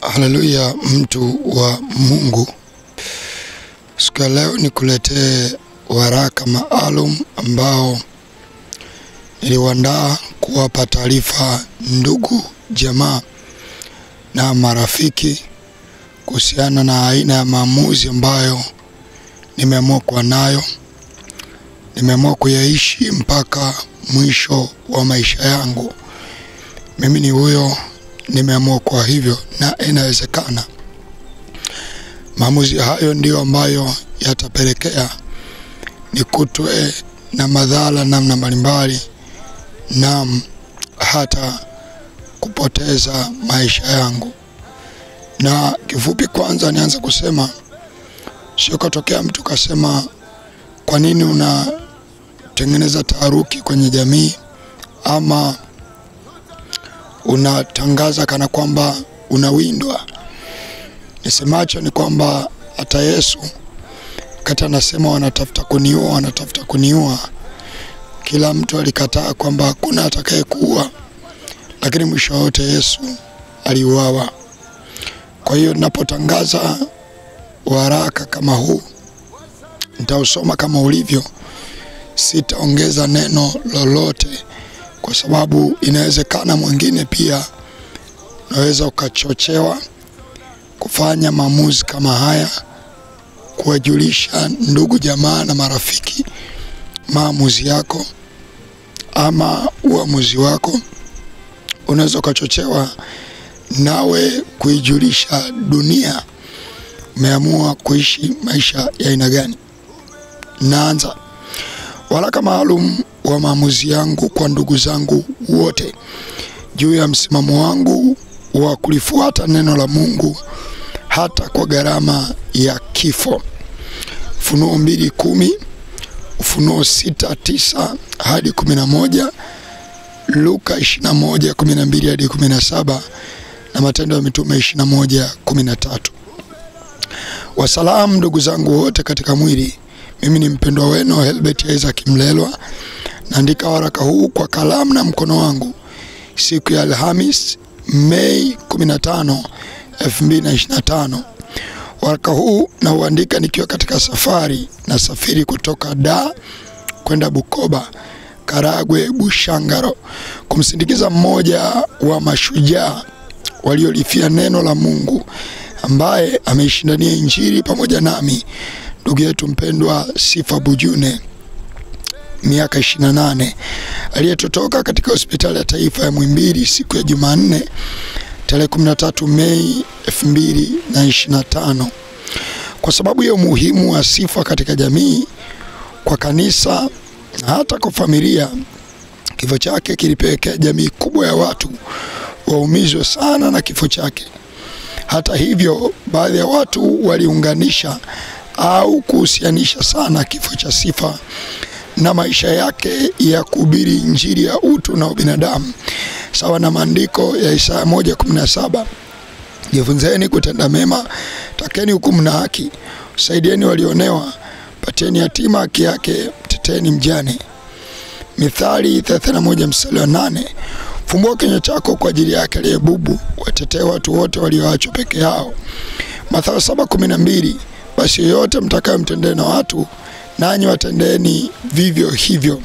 Haleluya, mtu wa Mungu. Siku ya leo nikuletee waraka maalum ambao niliuandaa kuwapa taarifa ndugu, jamaa na marafiki kuhusiana na aina ya maamuzi ambayo nimeamua kuwa nayo. Nimeamua kuyaishi mpaka mwisho wa maisha yangu. Mimi ni huyo, nimeamua kwa hivyo, na inawezekana. Maamuzi hayo ndio ambayo yatapelekea nikutwe na madhara namna mbalimbali na hata kupoteza maisha yangu. Na kifupi, kwanza nianze kusema, sio kutokea mtu kasema kwa nini unatengeneza taharuki kwenye jamii ama unatangaza kana kwamba unawindwa. Nisemacho ni kwamba hata Yesu kata anasema wanatafuta kuniua, kila mtu alikataa kwamba hakuna atakayekuua, lakini mwisho wote Yesu aliuawa. Kwa hiyo ninapotangaza waraka kama huu, nitausoma kama ulivyo, sitaongeza neno lolote, kwa sababu inawezekana mwingine pia unaweza ukachochewa kufanya maamuzi kama haya, kuwajulisha ndugu, jamaa na marafiki maamuzi yako ama uamuzi wako. Unaweza ukachochewa nawe kuijulisha dunia umeamua kuishi maisha ya aina gani. Naanza waraka maalum wa maamuzi yangu kwa ndugu zangu wote juu ya msimamo wangu wa kulifuata neno la Mungu hata kwa gharama ya kifo. Ufunuo 2:10, Ufunuo 6:9 hadi 11, Luka 21:12 hadi 17 na Matendo ya Mitume 21:13. Wasalamu ndugu zangu wote katika mwili. Mimi ni mpendwa wenu Helbert Isaac Mlelwa. Naandika waraka huu kwa kalamu na mkono wangu siku ya Alhamis, Mei 15, 2025. Waraka huu na uandika nikiwa katika safari kutoka Dar kwenda Bukoba, Karagwe, Bushangaro, kumsindikiza mmoja wa mashujaa waliolifia neno la Mungu, ambaye ameishindania injili pamoja nami, ndugu yetu mpendwa Sifa Bujune, miaka 28, aliyetutoka katika hospitali ya taifa ya Muhimbili siku ya Jumanne tarehe 13 Mei 2025. Kwa sababu ya umuhimu wa Sifa katika jamii, kwa kanisa na hata kwa familia, kifo chake kilipelekea jamii kubwa ya watu waumizwe sana na kifo chake. Hata hivyo, baadhi ya watu waliunganisha au kuhusianisha sana kifo cha Sifa na maisha yake ya kuhubiri injili ya utu na ubinadamu, sawa na maandiko ya Isaya 1:17, jifunzeni kutenda mema, takeni hukumu na haki, saidieni walionewa, pateni yatima haki yake, teteni mjane. Mithali 31:8, fumbua kinywa chako kwa ajili yake aliye bubu, watetee watu wote walioachwa peke yao. Mathayo 7:12, basi yote mtakayomtendea na watu, nanyi watendeni vivyo hivyo,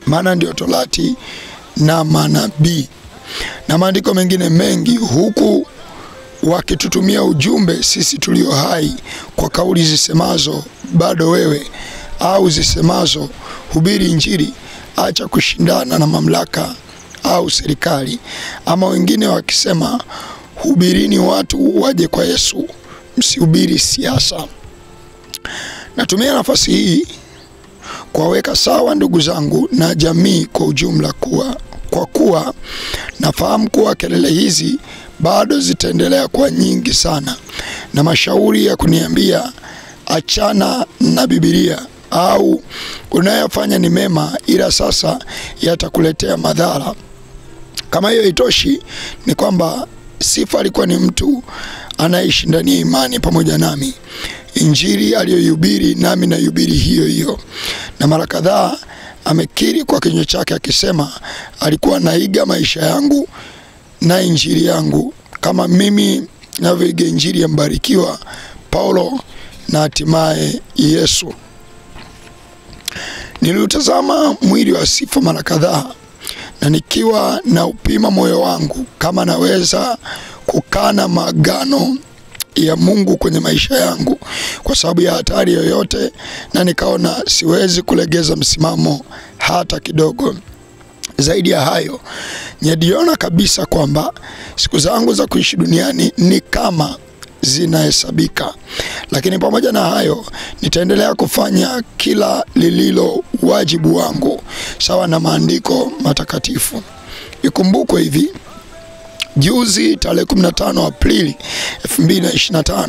maana ndio Torati na manabii. Na maandiko mengine mengi, huku wakitutumia ujumbe sisi tulio hai kwa kauli zisemazo bado wewe, au zisemazo hubiri injili, acha kushindana na mamlaka au serikali, ama wengine wakisema hubirini watu waje kwa Yesu, msihubiri siasa. Natumia nafasi hii kuwaweka sawa ndugu zangu na jamii kwa ujumla, kwa kuwa nafahamu kuwa kelele hizi bado zitaendelea kwa nyingi sana, na mashauri ya kuniambia achana na Biblia au unayofanya ni mema, ila sasa yatakuletea madhara. Kama hiyo itoshi, ni kwamba Sifa alikuwa ni mtu anayeshindania imani pamoja nami. Injili aliyohubiri nami na hubiri hiyo hiyo, na mara kadhaa amekiri kwa kinywa chake akisema alikuwa naiga maisha yangu na injili yangu kama mimi ninavyoiga Injili ya Mbarikiwa Paulo na hatimaye Yesu. Niliutazama mwili wa sifa mara kadhaa, na nikiwa na upima moyo wangu kama naweza kukana maagano ya Mungu kwenye maisha yangu kwa sababu ya hatari yoyote, na nikaona siwezi kulegeza msimamo hata kidogo. Zaidi ya hayo, niliona kabisa kwamba siku zangu za kuishi duniani ni kama zinahesabika. Lakini pamoja na hayo, nitaendelea kufanya kila lililo wajibu wangu sawa na maandiko matakatifu. Ikumbukwe hivi, juzi tarehe 15 Aprili 2025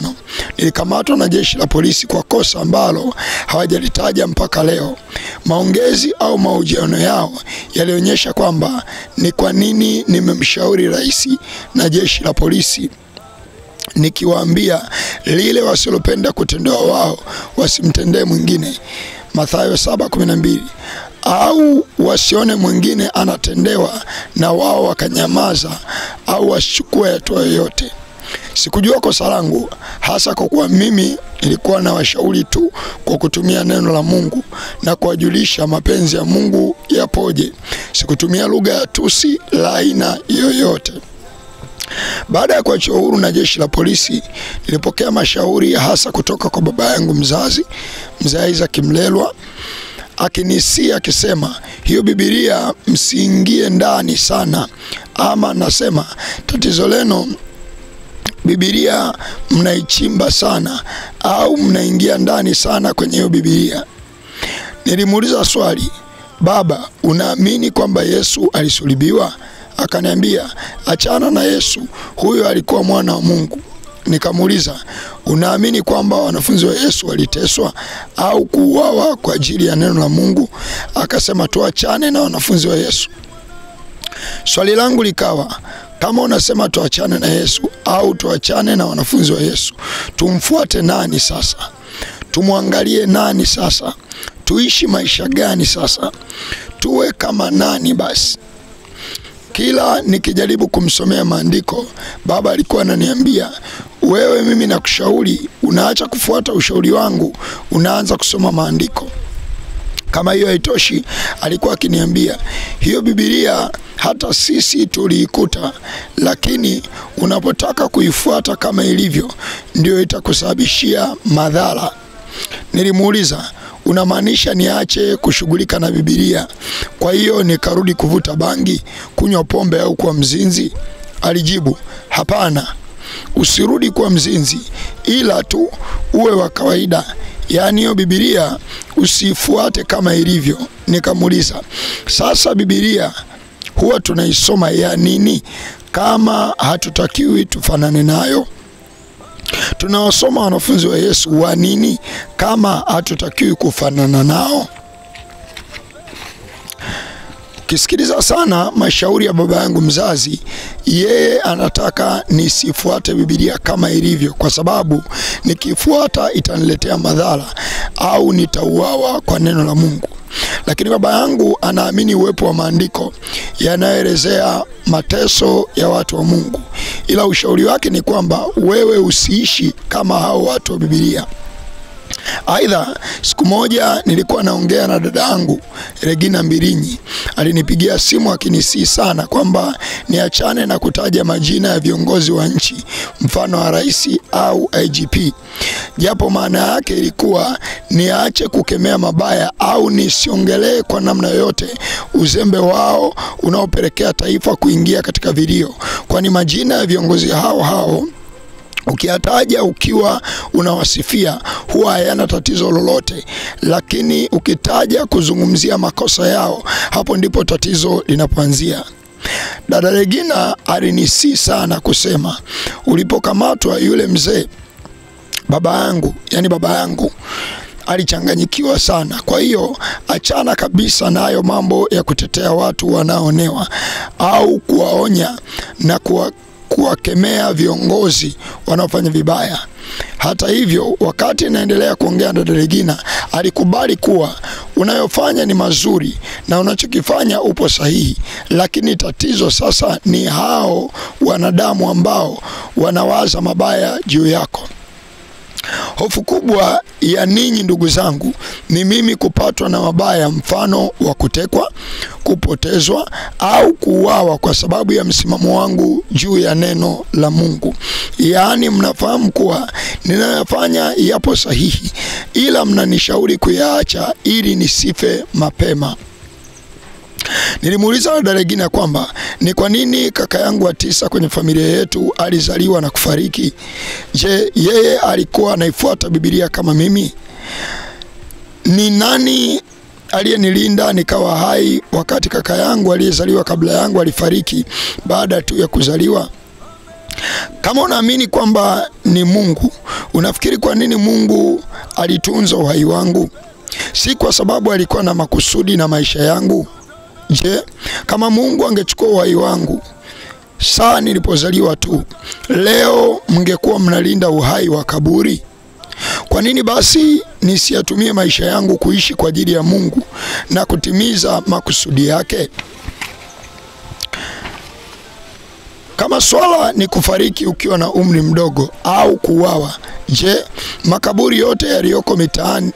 nilikamatwa na jeshi la polisi kwa kosa ambalo hawajalitaja mpaka leo. Maongezi au mahojiano yao yalionyesha kwamba ni kwa nini nimemshauri rais na jeshi la polisi nikiwaambia lile wasilopenda kutendewa wao wasimtendee mwingine, Mathayo 7:12, au wasione mwingine anatendewa na wao wakanyamaza au wasichukue hatua yoyote. Sikujua kosa langu, hasa kwa kuwa mimi nilikuwa na washauri tu kwa kutumia neno la Mungu na kuwajulisha mapenzi ya Mungu yapoje. Sikutumia lugha ya tusi la aina yoyote. Baada ya kuachiwa huru na jeshi la polisi, nilipokea mashauri hasa kutoka kwa baba yangu mzazi, Mzee Isaac Mlelwa, akinisia akisema, hiyo Biblia msiingie ndani sana, ama nasema tatizo leno Biblia mnaichimba sana au mnaingia ndani sana kwenye hiyo Biblia. Nilimuuliza swali, baba, unaamini kwamba Yesu alisulubiwa? Akaniambia, achana na Yesu, huyo alikuwa mwana wa Mungu. Nikamuuliza, unaamini kwamba wanafunzi wa Yesu waliteswa au kuuawa kwa ajili ya neno la Mungu? Akasema, tuachane na wanafunzi wa Yesu. Swali langu likawa, kama unasema tuachane na Yesu au tuachane na wanafunzi wa Yesu, tumfuate nani sasa? Tumwangalie nani sasa? Tuishi maisha gani sasa? Tuwe kama nani basi? Kila nikijaribu kumsomea maandiko, baba alikuwa ananiambia, wewe, mimi nakushauri unaacha kufuata ushauri wangu, unaanza kusoma maandiko. Kama hiyo haitoshi, alikuwa akiniambia, hiyo Biblia hata sisi tuliikuta, lakini unapotaka kuifuata kama ilivyo ndio itakusababishia madhara. Nilimuuliza, unamaanisha niache kushughulika na Biblia, kwa hiyo nikarudi kuvuta bangi, kunywa pombe au kuwa mzinzi? Alijibu, hapana, usirudi kuwa mzinzi, ila tu uwe wa kawaida. Yaani hiyo Biblia usifuate kama ilivyo. Nikamuuliza, sasa Biblia huwa tunaisoma ya nini kama hatutakiwi tufanane nayo? Tunawasoma wanafunzi wa Yesu wa nini kama hatutakiwi kufanana nao? Kisikiliza sana mashauri ya baba yangu mzazi, yeye anataka nisifuate Biblia kama ilivyo, kwa sababu nikifuata itaniletea madhara au nitauawa kwa neno la Mungu. Lakini baba yangu anaamini uwepo wa maandiko yanayoelezea mateso ya watu wa Mungu, ila ushauri wake ni kwamba wewe usiishi kama hao watu wa Biblia. Aidha, siku moja nilikuwa naongea na dada yangu Regina Mbirinyi. Alinipigia simu akinisihi sana kwamba niachane na kutaja majina ya viongozi wa nchi, mfano wa rais au IGP. Japo maana yake ilikuwa niache kukemea mabaya au nisiongelee kwa namna yoyote uzembe wao unaopelekea taifa kuingia katika vilio, kwani majina ya viongozi hao ukiyataja ukiwa unawasifia huwa hayana tatizo lolote, lakini ukitaja kuzungumzia makosa yao, hapo ndipo tatizo linapoanzia. Dada Regina alinisihi sana kusema, ulipokamatwa yule mzee, baba yangu alichanganyikiwa sana. Kwa hiyo achana kabisa na hayo mambo ya kutetea watu wanaonewa au kuwaonya na kuwakemea viongozi wanaofanya vibaya. Hata hivyo, wakati naendelea kuongea na Regina, alikubali kuwa unayofanya ni mazuri na unachokifanya upo sahihi, lakini tatizo sasa ni hao wanadamu ambao wanawaza mabaya juu yako. Hofu kubwa ya ninyi ndugu zangu ni mimi kupatwa na mabaya, mfano wa kutekwa, kupotezwa au kuuawa kwa sababu ya msimamo wangu juu ya neno la Mungu. Yaani mnafahamu kuwa ninayofanya yapo sahihi, ila mnanishauri kuyaacha ili nisife mapema. Nilimuuliza dada Regina kwamba ni kwa nini kaka yangu wa 9 kwenye familia yetu alizaliwa na kufariki. Je, yeye alikuwa anaifuata Biblia kama mimi? Ni nani aliyenilinda nikawa hai wakati kaka yangu aliyezaliwa kabla yangu alifariki baada tu ya kuzaliwa? Kama unaamini kwamba ni Mungu, unafikiri kwa nini Mungu alitunza uhai wangu? Si kwa sababu alikuwa na makusudi na maisha yangu? Je, kama Mungu angechukua uhai wangu saa nilipozaliwa tu, leo mngekuwa mnalinda uhai wa kaburi? Kwa nini basi nisiyatumie maisha yangu kuishi kwa ajili ya Mungu na kutimiza makusudi yake? Kama swala ni kufariki ukiwa na umri mdogo au kuuawa, je, makaburi yote yaliyoko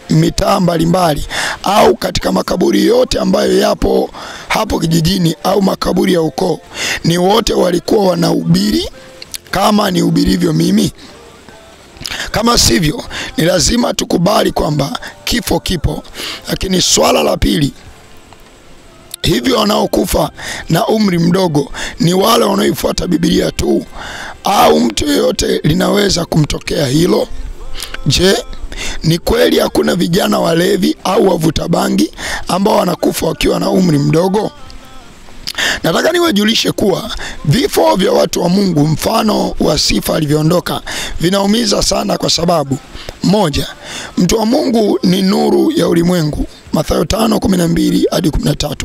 mitaa mbalimbali au katika makaburi yote ambayo yapo hapo kijijini au makaburi ya ukoo, ni wote walikuwa wanahubiri kama nihubirivyo mimi? Kama sivyo, ni lazima tukubali kwamba kifo kipo. Lakini swala la pili, hivyo wanaokufa na umri mdogo ni wale wanaoifuata Biblia tu, au mtu yeyote linaweza kumtokea hilo? Je, ni kweli hakuna vijana walevi au wavuta bangi ambao wanakufa wakiwa na umri mdogo? Nataka niwajulishe kuwa vifo vya watu wa Mungu mfano wa Sifa alivyoondoka vinaumiza sana, kwa sababu moja, mtu wa Mungu ni nuru ya ulimwengu, Mathayo 5:12 hadi 13.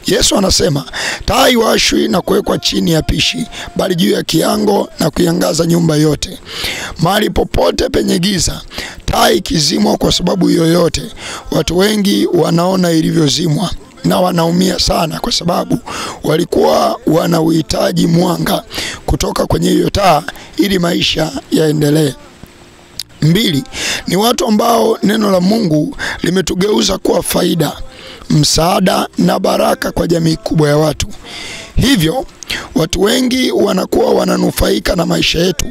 Yesu anasema taa iwashwi na kuwekwa chini ya pishi, bali juu ya kiango na kuiangaza nyumba yote. Mahali popote penye giza, taa ikizimwa kwa sababu yoyote, watu wengi wanaona ilivyozimwa na wanaumia sana, kwa sababu walikuwa wana uhitaji mwanga kutoka kwenye hiyo taa ili maisha yaendelee. 2, ni watu ambao neno la Mungu limetugeuza kuwa faida, msaada na baraka kwa jamii kubwa ya watu. Hivyo watu wengi wanakuwa wananufaika na maisha yetu,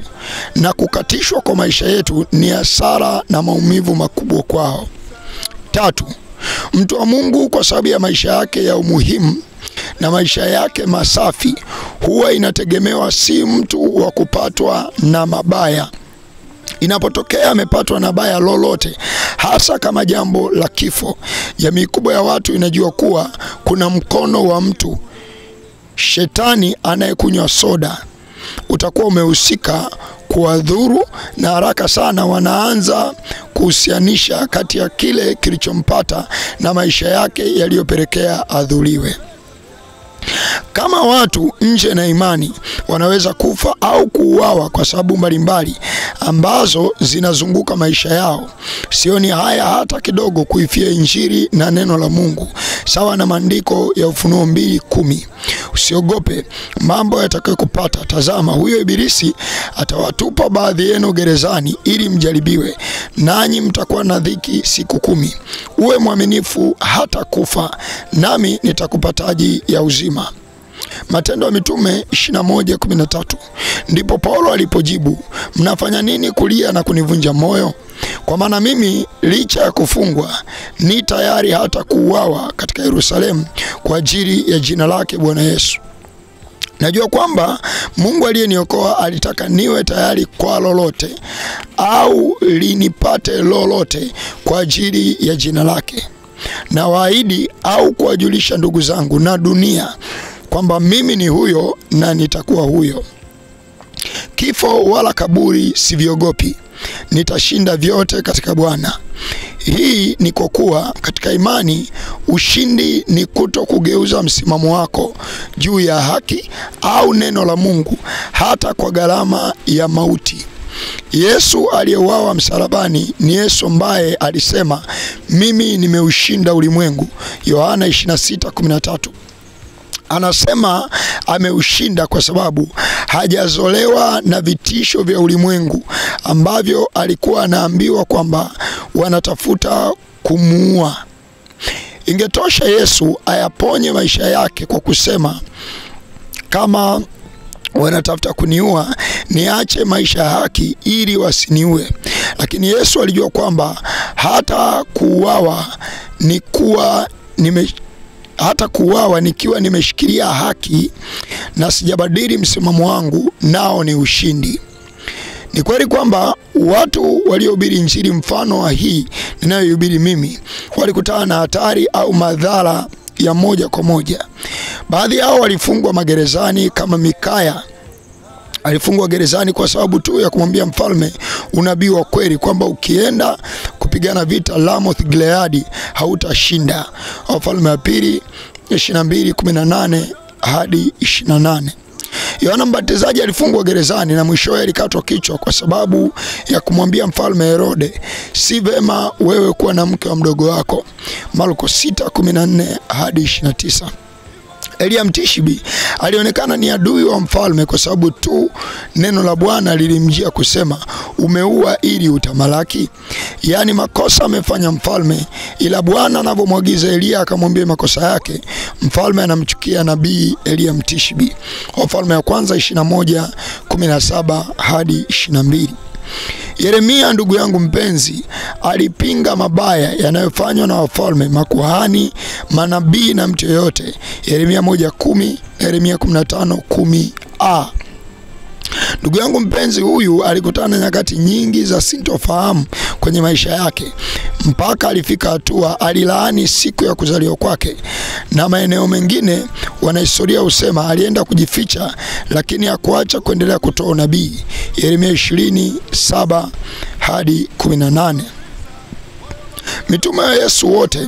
na kukatishwa kwa maisha yetu ni hasara na maumivu makubwa kwao. 3, mtu wa Mungu kwa sababu ya maisha yake ya umuhimu na maisha yake masafi, huwa inategemewa si mtu wa kupatwa na mabaya. Inapotokea amepatwa na baya lolote, hasa kama jambo la kifo, jamii kubwa ya watu inajua kuwa kuna mkono wa mtu shetani anayekunywa soda utakuwa umehusika kuwadhuru, na haraka sana wanaanza kuhusianisha kati ya kile kilichompata na maisha yake yaliyopelekea adhuliwe. Kama watu nje na imani wanaweza kufa au kuuawa kwa sababu mbalimbali ambazo zinazunguka maisha yao, sioni haya hata kidogo kuifia Injili na neno la Mungu, sawa na maandiko ya Ufunuo 2:10. Usiogope mambo yatakayokupata. Tazama, huyo ibilisi atawatupa baadhi yenu gerezani ili mjaribiwe, nanyi mtakuwa na dhiki siku 10. Uwe mwaminifu hata kufa, nami nitakupa taji ya uzima. Matendo ya Mitume 21:13. Ndipo Paulo alipojibu, mnafanya nini kulia na kunivunja moyo? Kwa maana mimi licha ya kufungwa ni tayari hata kuuawa katika Yerusalemu kwa ajili ya jina lake Bwana Yesu. Najua kwamba Mungu aliyeniokoa alitaka niwe tayari kwa lolote au linipate lolote kwa ajili ya jina lake. Na waahidi au kuwajulisha ndugu zangu na dunia kwamba mimi ni huyo na nitakuwa huyo. Kifo wala kaburi sivyogopi, nitashinda vyote katika Bwana. Hii ni kwa kuwa katika imani ushindi ni kuto kugeuza msimamo wako juu ya haki au neno la Mungu hata kwa gharama ya mauti. Yesu aliyeuawa msalabani ni Yesu ambaye alisema mimi nimeushinda ulimwengu, Yohana 26:13. Anasema ameushinda kwa sababu hajazolewa na vitisho vya ulimwengu ambavyo alikuwa anaambiwa kwamba wanatafuta kumuua. Ingetosha Yesu ayaponye maisha yake kwa kusema, kama wanatafuta kuniua, niache maisha ya haki ili wasiniue. Lakini Yesu alijua kwamba hata kuuawa nikiwa nimeshikilia haki na sijabadili msimamo wangu, nao ni ushindi. Ni kweli kwamba watu waliohubiri injili mfano wa hii ninayohubiri mimi walikutana na hatari au madhara ya moja kwa moja. Baadhi yao walifungwa magerezani, kama Mikaya alifungwa gerezani kwa sababu tu ya kumwambia mfalme unabii wa kweli kwamba ukienda kupigana vita Ramoth Gileadi hautashinda. Wafalme wa pili 22:18 hadi 28. Yohana Mbatizaji alifungwa gerezani na mwishowe alikatwa kichwa kwa sababu ya kumwambia mfalme Herode, si vema wewe kuwa na mke wa mdogo wako. Marko 6:14 hadi 29. Elia Mtishibi alionekana ni adui wa mfalme kwa sababu tu neno la Bwana lilimjia kusema, umeua ili utamalaki. Yaani makosa amefanya mfalme, ila Bwana anapomwagiza Elia akamwambia makosa yake, mfalme anamchukia nabii Elia Mtishibi. Wafalme wa kwanza 21:17 hadi 22. Yeremia ndugu yangu mpenzi alipinga mabaya yanayofanywa na wafalme, makuhani, manabii na mtu yote. Yeremia 1:10, Yeremia 15:10a. Ndugu yangu mpenzi huyu alikutana na nyakati nyingi za sintofahamu kwenye maisha yake, mpaka alifika hatua alilaani siku ya kuzaliwa kwake. Na maeneo mengine wanahistoria husema alienda kujificha, lakini hakuacha kuendelea kutoa nabii. Yeremia 20:7 hadi 18. Mitume wa Yesu wote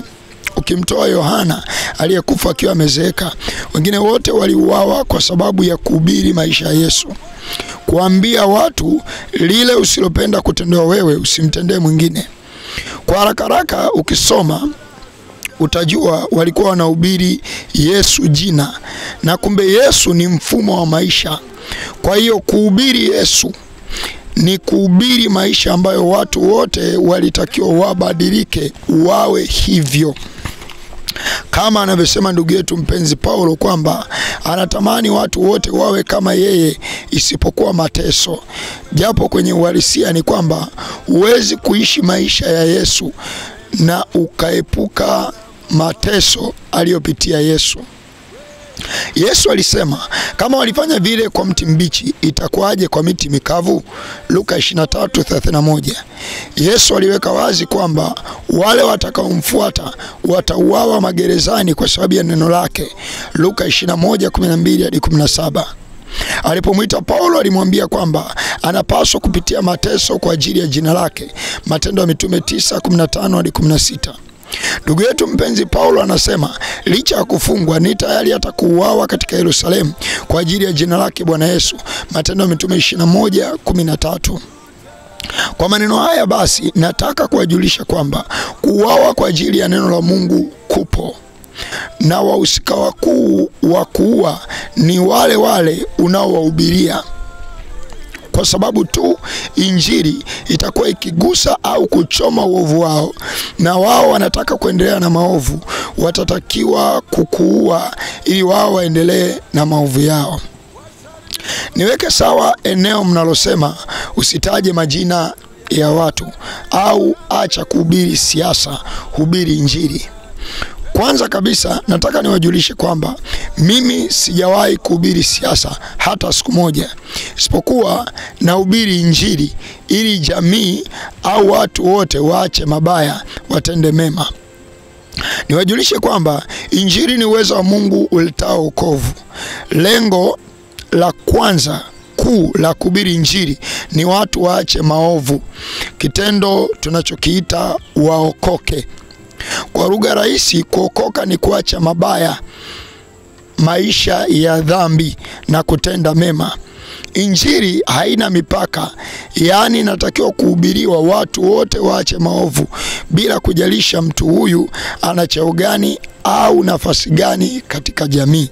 ukimtoa Yohana aliyekufa akiwa amezeeka, wengine wote waliuawa kwa sababu ya kuhubiri maisha ya Yesu, kuambia watu lile usilopenda kutendewa wewe usimtendee mwingine. Kwa haraka ukisoma utajua walikuwa wanahubiri Yesu jina, na kumbe Yesu ni mfumo wa maisha. Kwa hiyo kuhubiri Yesu ni kuhubiri maisha ambayo watu wote walitakiwa wabadilike wawe hivyo. Kama anavyosema ndugu yetu mpenzi Paulo kwamba anatamani watu wote wawe kama yeye isipokuwa mateso. Japo kwenye uhalisia ni kwamba huwezi kuishi maisha ya Yesu na ukaepuka mateso aliyopitia Yesu. Yesu alisema kama walifanya vile kwa mti mbichi, itakuwaje kwa miti mikavu? Luka 23:31. Yesu aliweka wazi kwamba wale watakaomfuata watauawa magerezani kwa sababu ya neno lake. Luka 21:12 hadi 17. Alipomwita Paulo alimwambia kwamba anapaswa kupitia mateso kwa ajili ya jina lake. Matendo ya Mitume 9:15 hadi 16. Ndugu yetu mpenzi Paulo anasema licha ya kufungwa ni tayari hata kuuawa katika Yerusalemu kwa ajili ya jina lake Bwana Yesu. Matendo ya Mitume 21:13. Kwa maneno haya basi nataka kuwajulisha kwamba kuuawa kwa ajili ya neno la Mungu kupo, na wahusika wakuu wa kuua ni wale unaowahubiria, kwa sababu tu injili itakuwa ikigusa au kuchoma uovu wao, na wao wanataka kuendelea na maovu, watatakiwa kukuua ili wao waendelee na maovu yao. Niweke sawa eneo mnalosema usitaje majina ya watu au acha kuhubiri siasa, hubiri injili. Kwanza kabisa nataka niwajulishe kwamba mimi sijawahi kuhubiri siasa hata siku moja, isipokuwa nahubiri injili ili jamii au watu wote waache mabaya watende mema. Niwajulishe kwamba injili ni uwezo wa Mungu uletao wokovu. Lengo la kwanza kuu la kuhubiri injili ni watu waache maovu, kitendo tunachokiita waokoke. Kwa lugha rahisi, kuokoka ni kuacha mabaya, maisha ya dhambi na kutenda mema. Injili haina mipaka, yaani inatakiwa kuhubiriwa watu wote waache maovu bila kujalisha mtu huyu ana cheo gani au nafasi gani katika jamii.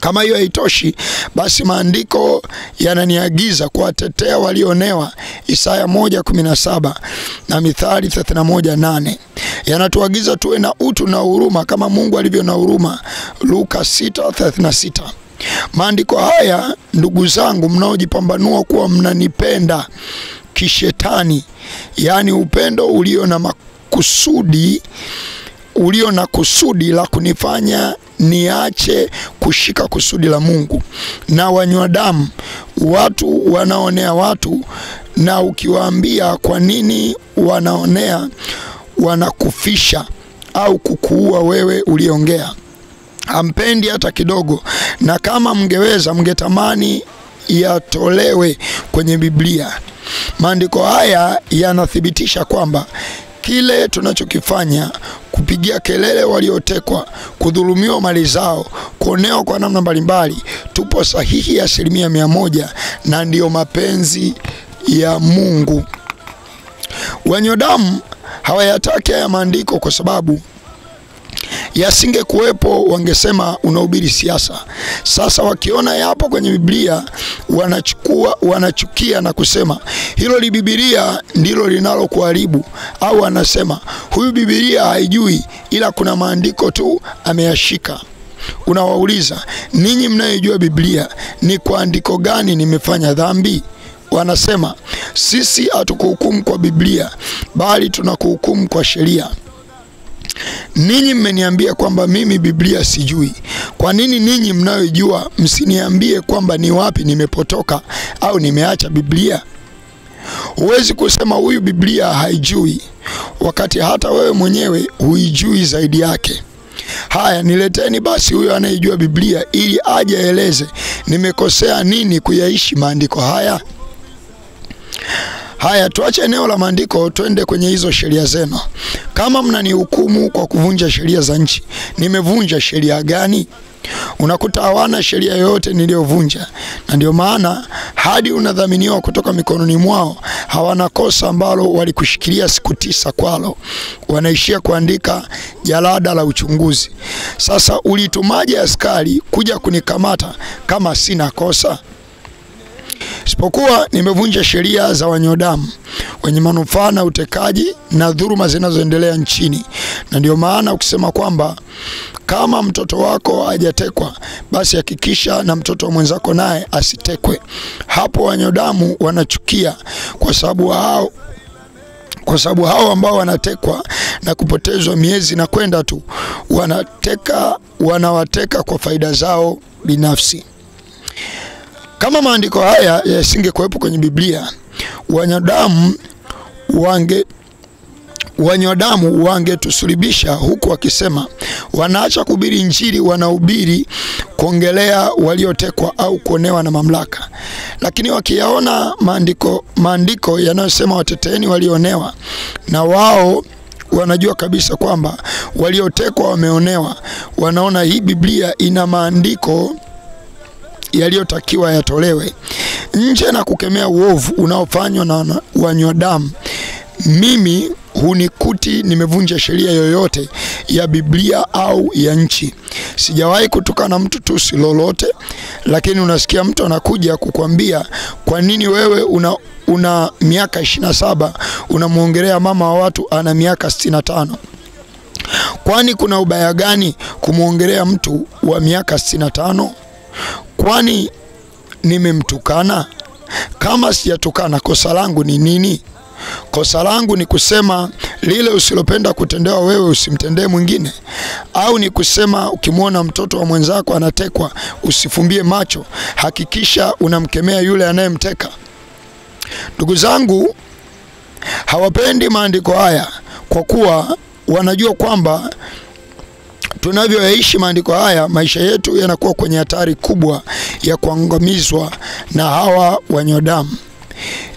Kama hiyo haitoshi, basi maandiko yananiagiza kuwatetea walionewa, Isaya 1:17 na Mithali 31:8. Yanatuagiza tuwe na utu na huruma kama Mungu alivyo na huruma, Luka 6:36. Maandiko haya, ndugu zangu mnaojipambanua kuwa mnanipenda kishetani, yani upendo ulio na kusudi la kunifanya niache kushika kusudi la Mungu, na wanywa damu, watu wanaonea watu, na ukiwaambia kwa nini wanaonea, wanakufisha au kukuua wewe uliongea. Hampendi hata kidogo, na kama mngeweza mngetamani yatolewe kwenye Biblia. Maandiko haya yanathibitisha kwamba kile tunachokifanya, kupigia kelele waliotekwa, kudhulumiwa mali zao, kuonewa kwa namna mbalimbali, tupo sahihi 100%, na ndiyo mapenzi ya Mungu. Wanyodamu hawayataki haya maandiko kwa sababu yasingekuwepo wangesema unahubiri siasa. Sasa wakiona yapo kwenye Biblia, wanachukia na kusema hilo li Biblia ndilo linalokuharibu, au wanasema huyu Biblia haijui, ila kuna maandiko tu ameyashika. Unawauliza, ninyi mnayejua Biblia, ni kwa andiko gani nimefanya dhambi? Wanasema sisi hatukuhukumu kwa Biblia, bali tunakuhukumu kwa sheria. Ninyi mmeniambia kwamba mimi Biblia sijui. Kwa nini ninyi mnayojua msiniambie kwamba ni wapi nimepotoka au nimeacha Biblia? Huwezi kusema huyu Biblia haijui wakati hata wewe mwenyewe huijui zaidi yake. Haya, nileteni basi huyo anayejua Biblia ili aje aeleze nimekosea nini kuyaishi maandiko haya. Haya, tuache eneo la maandiko, twende kwenye hizo sheria zenu. Kama mnanihukumu kwa kuvunja sheria za nchi, nimevunja sheria gani? Unakuta hawana sheria yoyote niliyovunja, na ndio maana hadi unadhaminiwa kutoka mikononi mwao. Hawana kosa ambalo walikushikilia siku 9 kwalo, wanaishia kuandika jalada la uchunguzi. Sasa ulitumaje askari kuja kunikamata kama sina kosa? Isipokuwa nimevunja sheria za wanyodamu wenye manufaa na utekaji na dhuluma zinazoendelea nchini. Na ndio maana ukisema kwamba kama mtoto wako hajatekwa, basi hakikisha na mtoto wa mwenzako naye asitekwe. Hapo wanyodamu wanachukia kwa sababu hao ambao wanatekwa na kupotezwa miezi na kwenda tu, wanawateka kwa faida zao binafsi. Kama maandiko haya yasingekuwepo kwenye Biblia, wanyodamu wangetusulubisha, huku wakisema wanaacha kuhubiri Injili, wanahubiri kuongelea waliotekwa au kuonewa na mamlaka. Lakini wakiyaona maandiko yanayosema wateteeni walionewa, na wao wanajua kabisa kwamba waliotekwa wameonewa, wanaona hii Biblia ina maandiko yaliyotakiwa yatolewe nje na kukemea uovu unaofanywa na wanyodamu. Mimi hunikuti nimevunja sheria yoyote ya Biblia au ya nchi. Sijawahi kutukana mtu tusi lolote, lakini unasikia mtu anakuja kukwambia kwa nini wewe una miaka 27 unamuongelea mama wa watu ana miaka 65? Kwani kuna ubaya gani kumuongelea mtu wa miaka 65? Kwani nimemtukana? Kama sijatukana, kosa langu ni nini? Kosa langu ni kusema lile usilopenda kutendewa wewe usimtendee mwingine, au ni kusema ukimwona mtoto wa mwenzako anatekwa usifumbie macho, hakikisha unamkemea yule anayemteka. Ndugu zangu, hawapendi maandiko haya kwa kuwa wanajua kwamba tunavyoishi maandiko haya, maisha yetu yanakuwa kwenye hatari kubwa ya kuangamizwa na hawa wanyodamu.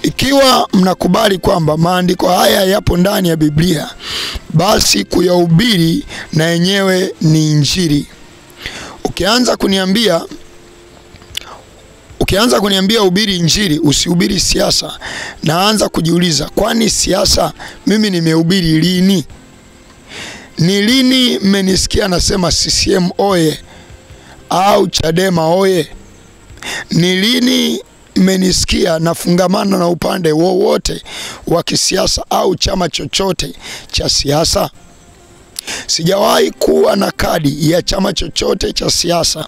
Ikiwa mnakubali kwamba maandiko haya yapo ndani ya Biblia, basi kuyahubiri na yenyewe ni Injili. Ukianza kuniambia hubiri Injili, usihubiri siasa, naanza kujiuliza, kwani siasa mimi nimehubiri lini? Ni lini mmenisikia nasema CCM oye au Chadema oye? Ni lini mmenisikia nafungamana na upande wowote wa kisiasa au chama chochote cha siasa? Sijawahi kuwa na kadi ya chama chochote cha siasa.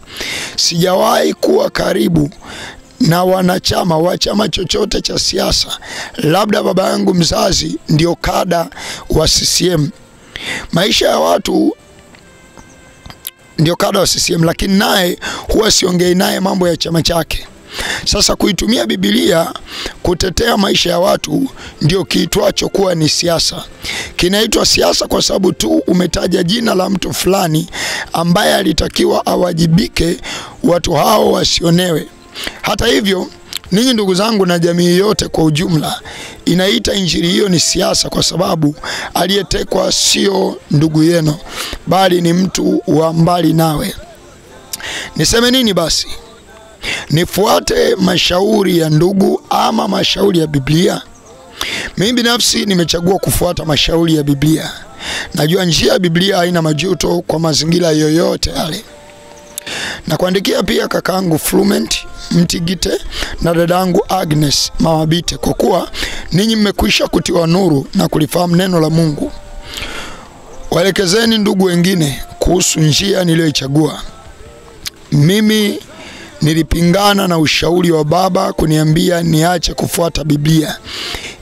Sijawahi kuwa karibu na wanachama wa chama chochote cha siasa. Labda baba yangu mzazi ndio kada wa CCM. Maisha ya watu ndio kada wa CCM, lakini naye huwa siongei naye mambo ya chama chake. Sasa kuitumia Biblia kutetea maisha ya watu ndio kiitwacho kuwa ni siasa. Kinaitwa siasa kwa sababu tu umetaja jina la mtu fulani ambaye alitakiwa awajibike, watu hao wasionewe. Hata hivyo, ninyi ndugu zangu na jamii yote kwa ujumla inaita injili hiyo ni siasa, kwa sababu aliyetekwa sio ndugu yenu bali ni mtu wa mbali nawe. Niseme nini basi? Nifuate mashauri ya ndugu ama mashauri ya Biblia? Mimi binafsi nimechagua kufuata mashauri ya Biblia. Najua njia ya Biblia haina majuto kwa mazingira yoyote yale. Na kuandikia pia kakaangu Flument Mtigite na dadangu Agnes Mawabite, kwa kuwa ninyi mmekwisha kutiwa nuru na kulifahamu neno la Mungu. Waelekezeni ndugu wengine kuhusu njia niliyoichagua. Mimi nilipingana na ushauri wa baba kuniambia niache kufuata Biblia.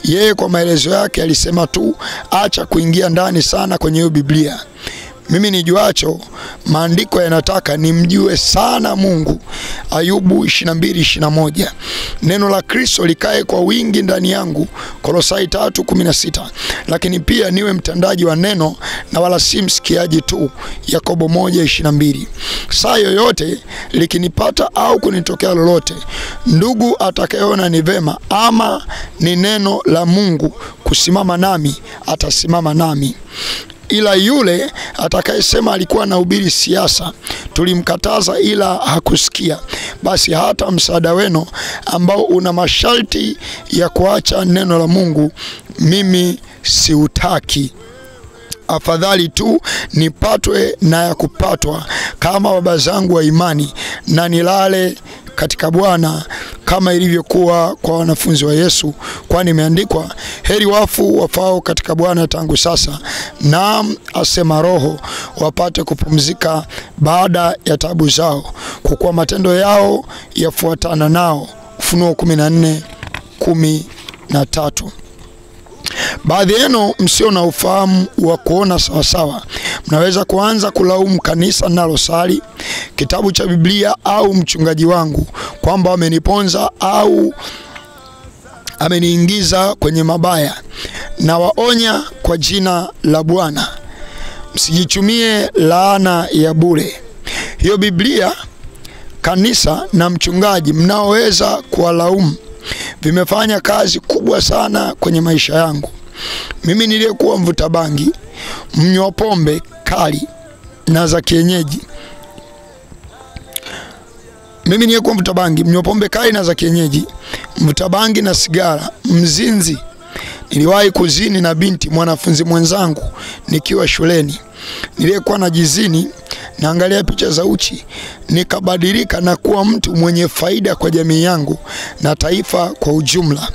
Yeye kwa maelezo yake alisema tu acha kuingia ndani sana kwenye hiyo Biblia. Mimi nijuacho maandiko yanataka nimjue sana Mungu. Ayubu 22:21. Neno la Kristo likae kwa wingi ndani yangu. Kolosai 3:16. Lakini pia niwe mtendaji wa neno na wala si msikiaji tu. Yakobo 1:22. Saa yoyote likinipata au kunitokea lolote, ndugu atakayeona ni vema ama ni neno la Mungu kusimama nami, atasimama nami. Ila yule atakayesema alikuwa anahubiri siasa, tulimkataza ila hakusikia, basi hata msaada wenu ambao una masharti ya kuacha neno la Mungu mimi siutaki. Afadhali tu nipatwe na ya kupatwa kama baba zangu wa imani, na nilale katika Bwana kama ilivyokuwa kwa wanafunzi wa Yesu, kwani imeandikwa, heri wafu wafao katika Bwana tangu sasa, naam asema Roho, wapate kupumzika baada ya tabu zao, kwa kuwa matendo yao yafuatana nao. Ufunuo 14:13. Baadhi yenu msio na ufahamu wa kuona sawasawa, mnaweza kuanza kulaumu kanisa nalosali, kitabu cha Biblia au mchungaji wangu kwamba ameniponza au ameniingiza kwenye mabaya. Na waonya kwa jina la Bwana, msijichumie laana ya bure. Hiyo Biblia, kanisa na mchungaji mnaoweza kuwalaumu vimefanya kazi kubwa sana kwenye maisha yangu. Mimi niliyekuwa mvuta bangi, mnywa pombe kali na za kienyeji. Mimi niliyekuwa mvuta bangi, mnywa pombe kali na za kienyeji, mvuta bangi na sigara, mzinzi. Niliwahi kuzini na binti mwanafunzi mwenzangu nikiwa shuleni. Niliyekuwa najizini, naangalia picha za uchi, nikabadilika na kuwa mtu mwenye faida kwa jamii yangu na taifa kwa ujumla.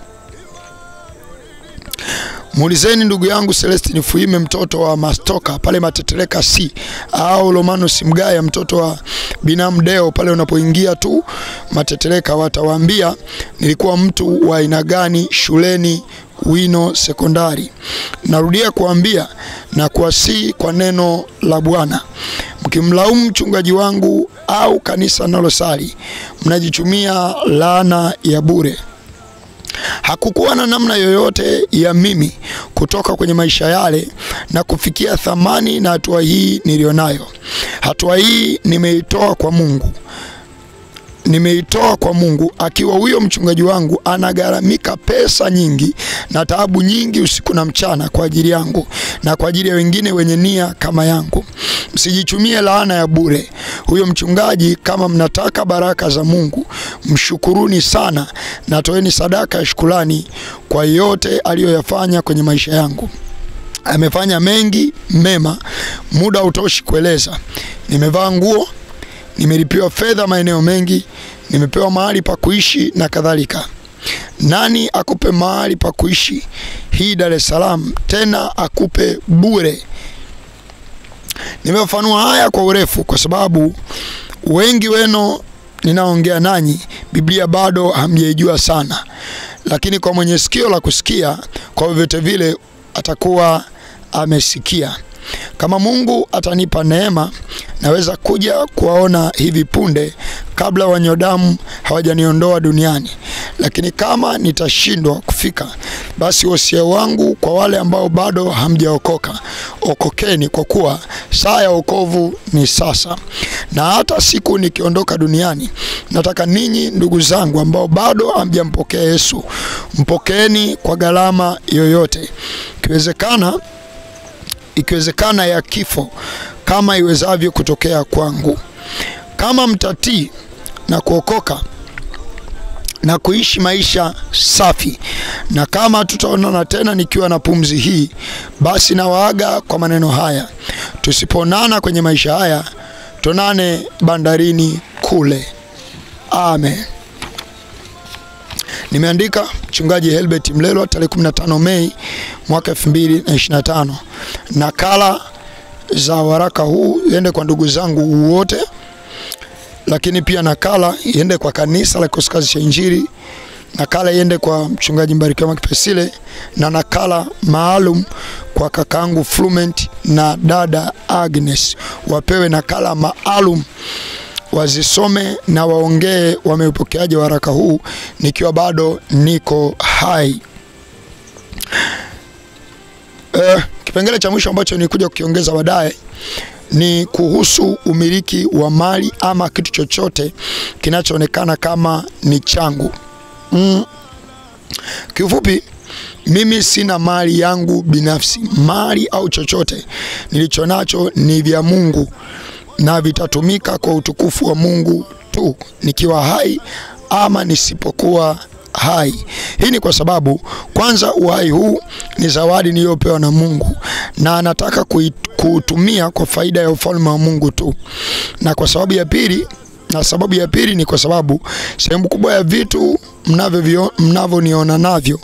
Muulizeni ndugu yangu Celestine Fuime, mtoto wa Mastoka pale Matetereka C, au Romanus Mgaya, mtoto wa Binamu Deo pale unapoingia tu Matetereka. Watawaambia nilikuwa mtu wa aina gani shuleni Wino Sekondari. Narudia kuambia na kuasi kwa neno la Bwana, mkimlaumu mchungaji wangu au kanisa nalosali, mnajichumia laana ya bure. Hakukuwa na namna yoyote ya mimi kutoka kwenye maisha yale na kufikia thamani na hatua hii nilionayo. Hatua hii nimeitoa kwa Mungu. Nimeitoa kwa Mungu akiwa huyo mchungaji wangu anagaramika pesa nyingi na taabu nyingi usiku na mchana kwa ajili yangu na kwa ajili ya wengine wenye nia kama yangu. Msijichumie laana ya bure. Huyo mchungaji, kama mnataka baraka za Mungu, mshukuruni sana na toeni sadaka ya shukrani kwa yote aliyoyafanya kwenye maisha yangu. Amefanya mengi mema, muda utoshi kueleza. Nimevaa nguo, nimelipiwa fedha maeneo mengi, nimepewa mahali pa kuishi na kadhalika. Nani akupe mahali pa kuishi hii Dar es Salaam, tena akupe bure? Nimefafanua haya kwa urefu kwa sababu wengi wenu ninaongea nanyi Biblia bado hamjaijua sana, lakini kwa mwenye sikio la kusikia, kwa vyote vile atakuwa amesikia. Kama Mungu atanipa neema, naweza kuja kuwaona hivi punde kabla wanyodamu hawajaniondoa duniani. Lakini kama nitashindwa kufika, basi wosia wangu kwa wale ambao bado hamjaokoka, okokeni, kwa kuwa saa ya wokovu ni sasa. Na hata siku nikiondoka duniani, nataka ninyi ndugu zangu ambao bado hamjampokea Yesu, mpokeeni kwa gharama yoyote, ikiwezekana ya kifo, kama iwezavyo kutokea kwangu. Kama mtatii na kuokoka na kuishi maisha safi, na kama tutaonana tena nikiwa na pumzi hii, basi nawaaga kwa maneno haya: tusiponana kwenye maisha haya, tonane bandarini kule. Amen. Nimeandika Mchungaji Helbert Mlelwa, tarehe 15 Mei mwaka 2025. Nakala za waraka huu iende kwa ndugu zangu wote, lakini pia nakala iende kwa kanisa la Kikosi cha Injili, nakala iende kwa Mchungaji Mbarikiwa Mwakipesile, na nakala maalum kwa kakaangu Flument na dada Agnes. Wapewe nakala maalum, wazisome na waongee wameupokeaje waraka huu nikiwa bado niko hai. Kipengele cha mwisho ambacho nilikuja kukiongeza baadaye ni kuhusu umiliki wa mali ama kitu chochote kinachoonekana kama ni changu. Kiufupi, mimi sina mali yangu binafsi. Mali au chochote nilichonacho ni vya Mungu na vitatumika kwa utukufu wa Mungu tu, nikiwa hai ama nisipokuwa hai. Hii ni kwa sababu kwanza, uhai huu ni zawadi niliyopewa na Mungu, na anataka kuutumia kwa faida ya ufalme wa Mungu tu. Na kwa sababu ya pili ni kwa sababu sehemu kubwa ya vitu mnavyoniona navyo,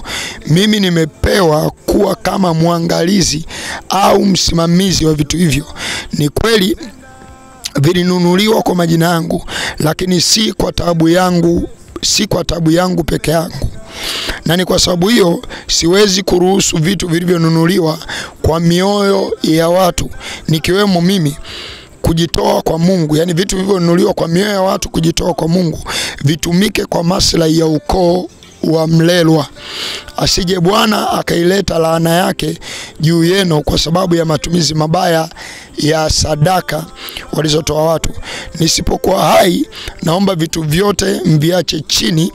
mimi nimepewa kuwa kama mwangalizi au msimamizi wa vitu hivyo. Ni kweli vilinunuliwa kwa majina yangu, lakini si kwa taabu yangu peke yangu. Na ni kwa sababu hiyo siwezi kuruhusu vitu vilivyonunuliwa kwa mioyo ya watu, nikiwemo mimi, kujitoa kwa Mungu. Yani vitu vilivyonunuliwa kwa mioyo ya watu kujitoa kwa Mungu, vitumike kwa maslahi ya ukoo wa Mlelwa. Asije Bwana akaileta laana yake juu yenu kwa sababu ya matumizi mabaya ya sadaka walizotoa watu. Nisipokuwa hai, naomba vitu vyote mviache chini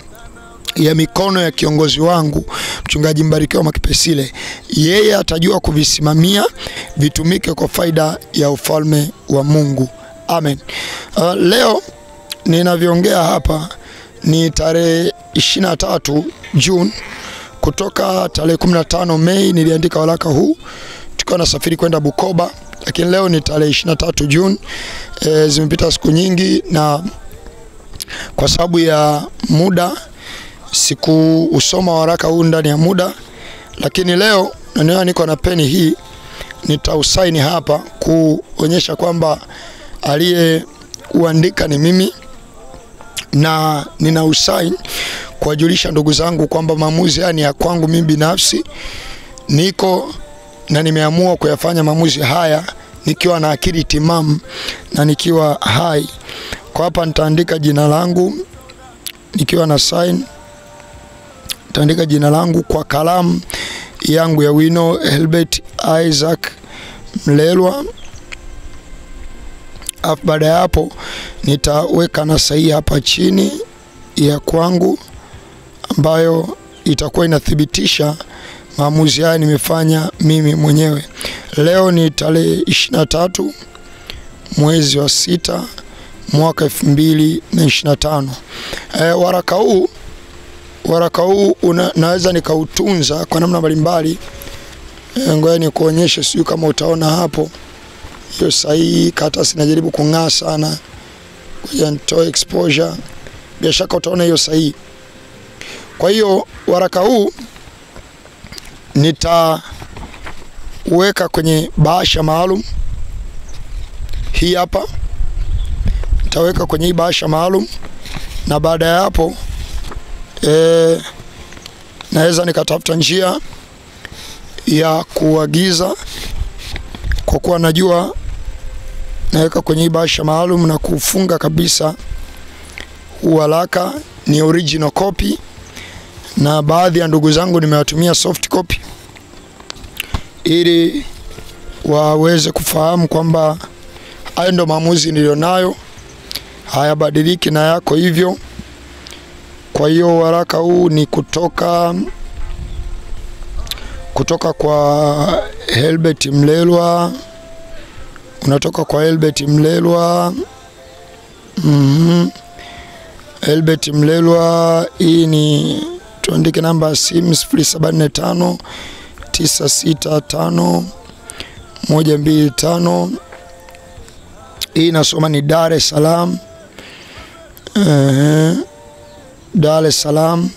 ya mikono ya kiongozi wangu Mchungaji Mbarikiwa Mwakipesile. Yeye atajua kuvisimamia, vitumike kwa faida ya ufalme wa Mungu. Amen. Leo ninavyoongea hapa ni tarehe 23 June. Kutoka tarehe 15 Mei niliandika waraka huu tukiwa nasafiri kwenda Bukoba, lakini leo ni tarehe 23 June. Zimepita siku nyingi, na kwa sababu ya muda sikuusoma waraka huu ndani ya muda, lakini leo niko na peni hii, nitausaini hapa kuonyesha kwamba aliyeuandika ni mimi, na ninausaini kuwajulisha ndugu zangu kwamba maamuzi haya ni ya kwangu mimi binafsi. Niko na nimeamua kuyafanya maamuzi haya nikiwa na akili timamu na nikiwa hai. Kwa hapa nitaandika jina langu nikiwa na sign, nitaandika jina langu kwa kalamu yangu ya wino, Helbert Isaac Mlelwa. Baada ya hapo nitaweka na sahihi hapa chini ya kwangu, ambayo itakuwa inathibitisha maamuzi haya nimefanya mimi mwenyewe. Leo ni tarehe 23 mwezi wa 6 mwaka 2025. Waraka huu naweza nikautunza kwa namna mbalimbali. Ngoja nikuonyeshe, sio kama utaona hapo hiyo sahihi. Karatasi najaribu kung'aa sana Ngoja nitoe exposure. Bila shaka utaona hiyo sahihi. Kwa hiyo waraka huu nitaweka kwenye bahasha maalum. Hii hapa. Nitaweka kwenye hii bahasha maalum, na baada ya hapo naweza nikatafuta njia ya kuagiza, kwa kuwa najua naweka kwenye hii bahasha maalum na kufunga kabisa. Waraka ni original copy, na baadhi ya ndugu zangu nimewatumia soft copy ili waweze kufahamu kwamba hayo ndo maamuzi nilionayo, hayabadiliki na yako hivyo. Kwa hiyo waraka huu ni kutoka kwa Helbert Mlelwa. Unatoka kwa Helbert Mlelwa. Helbert Mlelwa. Hii ni tuandike namba ya simu 0745 965 125. Hii nasoma ni Dar es Salaam. Dar es Salaam,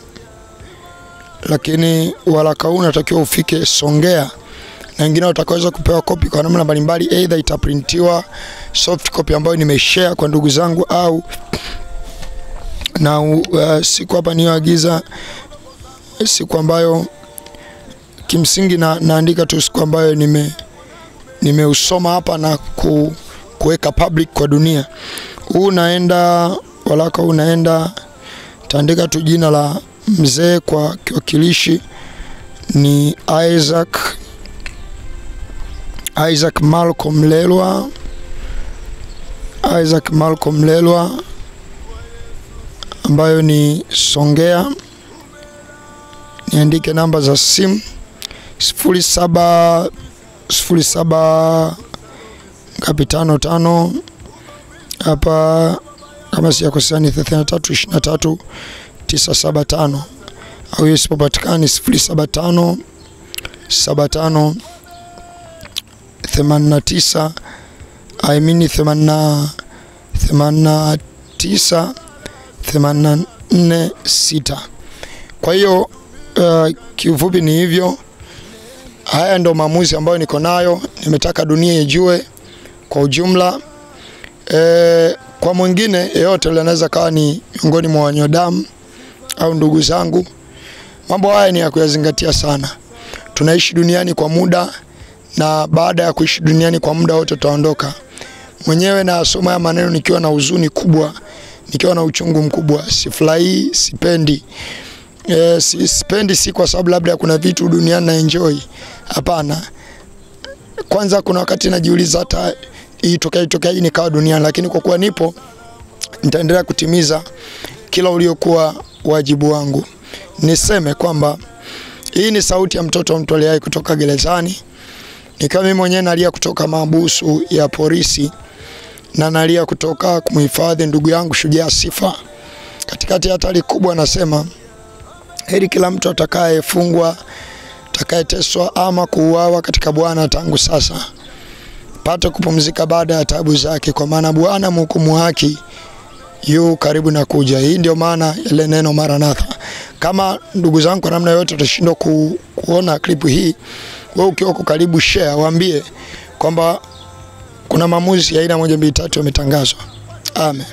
lakini waraka huu unatakiwa ufike Songea, na wengine watakaweza kupewa kopi kwa namna mbalimbali, either itaprintiwa soft copy ambayo nimeshare kwa ndugu zangu, au na siku hapa niyoagiza siku ambayo kimsingi naandika tu siku ambayo nimeusoma hapa na kuweka public kwa dunia. Huu naenda waraka huu naenda, taandika tu jina la mzee kwa kiwakilishi ni Isaac Malcolm Mlelwa. Isaac Malcolm Mlelwa ambayo ni Songea. Niandike namba za simu 07 55 hapa, kama sijakosea ni 33 975, au isipopatikani 075 75 89 89 84 Kwa hiyo kiufupi ni hivyo. Haya ndo maamuzi ambayo niko nayo, nimetaka dunia ijue kwa ujumla. Kwa mwingine yeyote yule anaweza kawa ni miongoni mwa wanyodamu au ndugu zangu, mambo haya ni ya kuyazingatia sana. Tunaishi duniani kwa muda, na baada ya kuishi duniani kwa muda wote tutaondoka. Mwenyewe nasoma ya maneno nikiwa na huzuni kubwa, nikiwa na uchungu mkubwa. Sifurahi, sipendi. Sipendi si kwa sababu labda kuna vitu duniani na enjoy. Hapana. Kwanza kuna wakati najiuliza hata itokea nikawa duniani, lakini kwa kuwa nipo nitaendelea kutimiza kila uliokuwa wajibu wangu. Niseme kwamba hii ni sauti ya mtoto mtoleaye kutoka gerezani. Ni kama mimi mwenyewe nalia kutoka mahabusu ya polisi, na nalia kutoka kumhifadhi ndugu yangu Shujaa Sifa katikati ya hatari kubwa. Nasema heri kila mtu atakayefungwa, atakayeteswa ama kuuawa katika Bwana tangu sasa pate kupumzika baada ya taabu zake, kwa maana Bwana mhukumu haki yu karibu na kuja. Hii ndio maana ile neno Maranatha. Kama ndugu zangu kwa namna yote utashindwa kuona klipu hii, wewe ukiwa karibu share, waambie kwamba kuna maamuzi ya aina 1 2 3 yametangazwa. Amen.